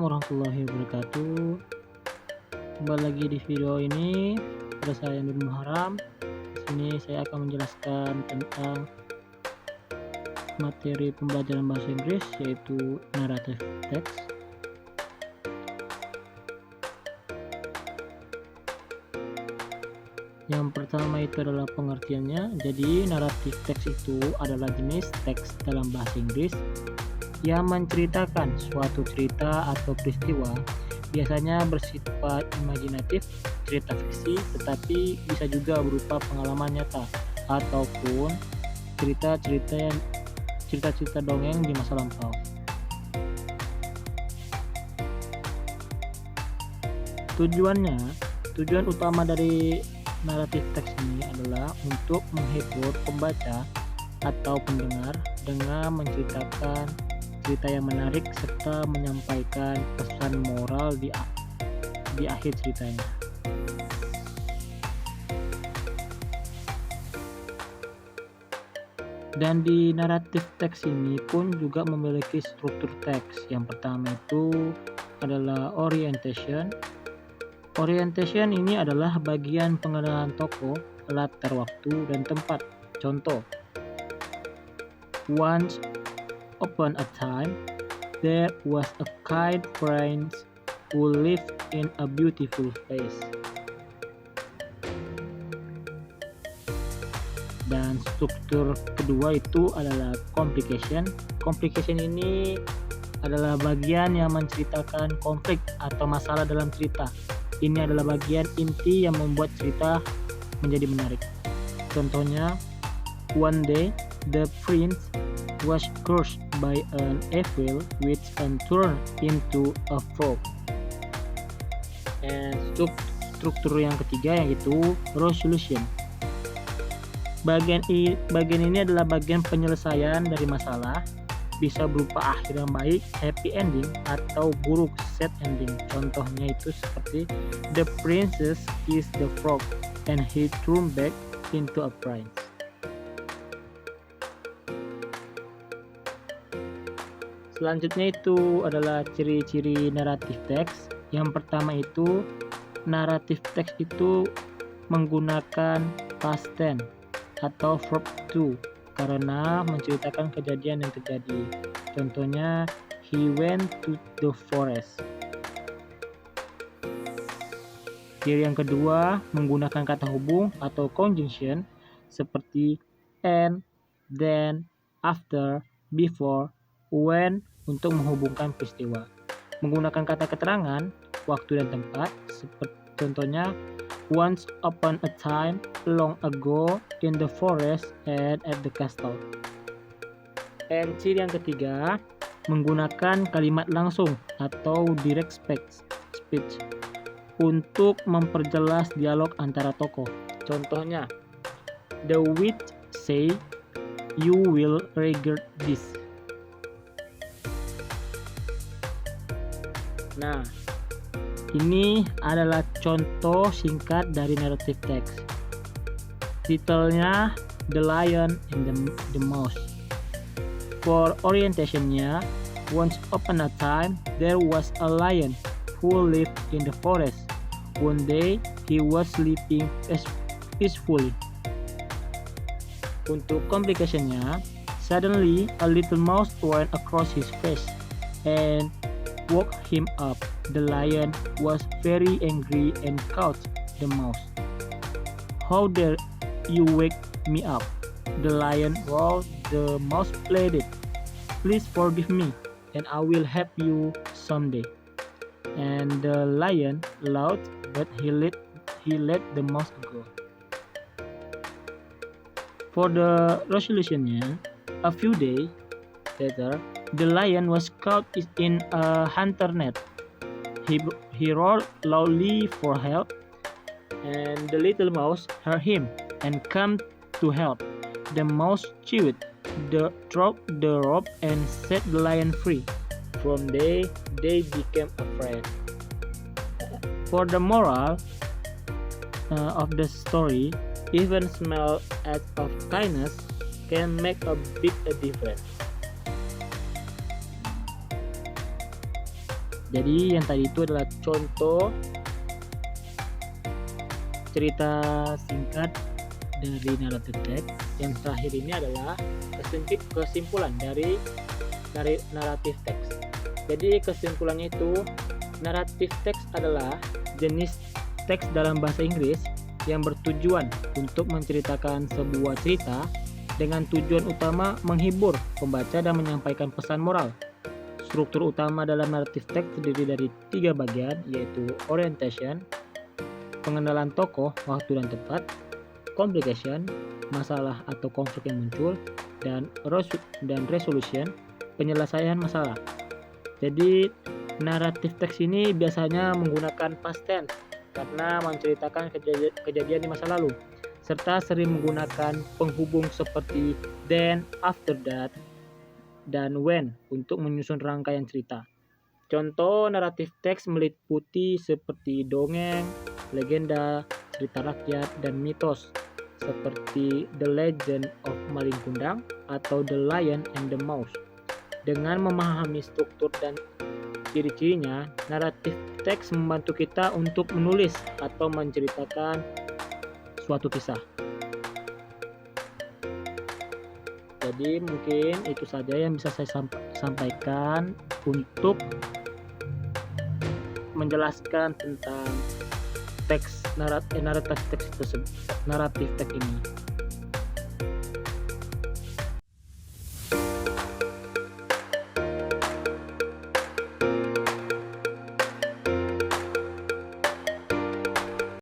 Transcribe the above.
warahmatullahi wabarakatuh. Kembali lagi di video ini pada saya Nur Muharam. Di sini saya akan menjelaskan tentang materi pembelajaran bahasa Inggris, yaitu narrative text. Yang pertama itu adalah pengertiannya. Jadi narrative text itu adalah jenis teks dalam bahasa Inggris yang menceritakan suatu cerita atau peristiwa, biasanya bersifat imajinatif, cerita fiksi, tetapi bisa juga berupa pengalaman nyata ataupun cerita-cerita dongeng di masa lampau. Tujuan utama dari naratif teks ini adalah untuk menghibur pembaca atau pendengar dengan menceritakan cerita yang menarik serta menyampaikan pesan moral di akhir ceritanya. Dan di naratif teks ini pun juga memiliki struktur teks. Yang pertama itu adalah orientation. Orientation ini adalah bagian pengenalan tokoh, latar waktu, dan tempat. Contoh, once upon a time, there was a kind prince who lived in a beautiful place. Dan struktur kedua itu adalah complication. Complication ini adalah bagian yang menceritakan konflik atau masalah dalam cerita. Ini adalah bagian inti yang membuat cerita menjadi menarik. Contohnya, one day the prince was cursed by an evil witch and turned into a frog. And struktur yang ketiga yaitu resolution. Bagian ini adalah bagian penyelesaian dari masalah, bisa berupa akhir yang baik, happy ending, atau buruk, sad ending. Contohnya itu seperti the princess kissed the frog and he turned back into a prince. Selanjutnya itu adalah ciri-ciri naratif teks. Yang pertama itu, naratif teks itu menggunakan past tense atau verb to karena menceritakan kejadian yang terjadi. Contohnya, he went to the forest. Ciri yang kedua, menggunakan kata hubung atau conjunction seperti and, then, after, before, when untuk menghubungkan peristiwa. Menggunakan kata keterangan, waktu dan tempat, seperti contohnya once upon a time, long ago, in the forest, and at the castle. And ciri yang ketiga, menggunakan kalimat langsung atau direct speech untuk memperjelas dialog antara tokoh. Contohnya, the witch say, you will regret this. Nah, ini adalah contoh singkat dari narrative text. Titelnya The Lion and the Mouse. For orientationnya, once upon a time there was a lion who lived in the forest. One day he was sleeping peacefully. Untuk complicationnya, suddenly a little mouse ran across his face and woke him up. The lion was very angry and caught the mouse. How dare you wake me up? The lion roared. The mouse pleaded, please forgive me and I will help you someday. And the lion laughed, but he let the mouse go. For the resolutionnya, a few days later, the lion was caught in a hunter net. He roared loudly for help, and the little mouse heard him and came to help. The mouse chewed, dropped the rope, and set the lion free. From there, they became a friend. For the moral of the story, even small acts of kindness can make a big difference. Jadi yang tadi itu adalah contoh cerita singkat dari naratif teks. Yang terakhir ini adalah kesimpulan dari naratif teks. Jadi kesimpulannya itu, naratif teks adalah jenis teks dalam bahasa Inggris yang bertujuan untuk menceritakan sebuah cerita dengan tujuan utama menghibur pembaca dan menyampaikan pesan moral. Struktur utama dalam naratif teks terdiri dari 3 bagian, yaitu orientation, pengenalan tokoh, waktu dan tempat, complication, masalah atau konflik yang muncul, dan resolution, penyelesaian masalah. Jadi naratif teks ini biasanya menggunakan past tense karena menceritakan kejadian di masa lalu, serta sering menggunakan penghubung seperti then, after that, dan when untuk menyusun rangkaian cerita. Contoh naratif teks meliputi seperti dongeng, legenda, cerita rakyat, dan mitos seperti The Legend of Malin Kundang atau The Lion and the Mouse. Dengan memahami struktur dan ciri-cirinya, naratif teks membantu kita untuk menulis atau menceritakan suatu kisah. Jadi mungkin itu saja yang bisa saya sampaikan untuk menjelaskan tentang teks naratif teks ini.